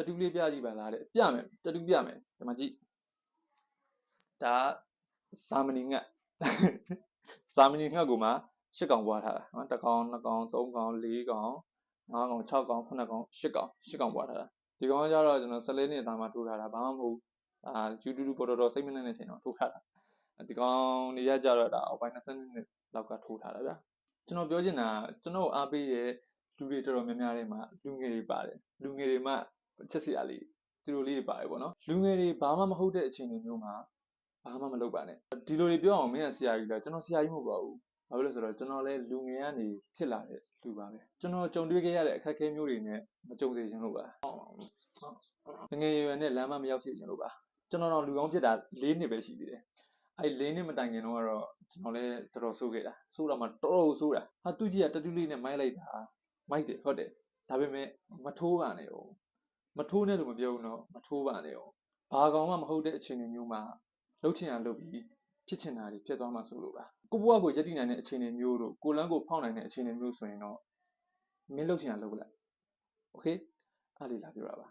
တူးလေးပြကြည့်ပါလားတဲ့ပြမယ်တတူးပြမယ်ဒီမှာကြည့်ဒါဇာမနီငှက်ဇာမနီငှက်ကိုမှ8ကောင်ပွားထားတာနော်1ကောင်2ကောင်3ကောင်4ကောင်5ကောင်6ကောင်9ကောင်10ကောင်ပွားထားတာဒီကောင်ကကြတော့ကျွန်တော်14နှစ်သားမှထိုးထားတာဘာမှမဟုတ်ယူတူတူပေါ်တော်စိတ်မနှက်တဲ့ချိန်တော့ထိုးထားတာဒီကောင်နေရကြတော့ဒါအောက်ပိုင်း20နှစ်လောက်ကထိုးထားတာဗျာကျွန်တော်ပြောချင်တာကျွန်တော်အားပေးတဲ့လူတွေတော်တော်များများတွေမှာလူငယ်တွေပါတယ်လူငယ်တွေမှချက်စရာလေးသူတို့လေးတွေပါတယ်ပေါ့နော်လူငယ်တွေဘာမှမဟုတ်တဲ့အခြေအနေမျိုးမှာဘာမှမလုပ်ပါနဲ့ဒီလိုတွေပြောအောင်မင်းကဆရာကြီးလားကျွန်တော်ဆရာကြီးမဟုတ်ပါဘူးဘာလို့လဲဆိုတော့ကျွန်တော်လည်းလူငယ်ကနေဖြစ်လာတဲ့လူပါပဲကျွန်တော်ကြုံတွေ့ခဲ့ရတဲ့အခက်အခဲမျိုးတွေနဲ့မကြုံစေချင်လို့ပါငယ်ရွယ်နဲ့လမ်းမရောက်စေချင်လို့ပါကျွန်တော်တော့လူကောင်းဖြစ်တာ4နှစ်ပဲရှိသေးတယ်အဲ့4နှစ်မတိုင်ခင်တော့ကျွန်တော်လည်းတော်တော်ဆိုးခဲ့တာဆိုးတော့မှတော်တော်ဆိုးတာဟာသူကြီးကတတူးလေးနဲ့မိုက်လိုက်တာမိုက်တယ်ဟုတ်တယ်ဒါပေမဲ့မထိုးပါနဲ့哦မထိုးနဲ့လို့မပြောဘူးเนาะမထိုးပါနဲ့哦ဘာကောင်မှမဟုတ်တဲ့အခြေအနေမျိုးမှာလှုပ်ချင်ရလှုပ်ပြီးဖြစ်ချင်တာတွေဖြစ်သွားမှဆိုလို့ပါကိုဘွားကိုယက်တည်နိုင်တဲ့အခြေအနေမျိုးတို့ကိုလန်းကိုဖောက်နိုင်တဲ့အခြေအနေမျိုးဆိုရင်တော့မင်းလှုပ်ချင်ရလှုပ်လိုက်โอเคအားလေးလာပြောတာပါ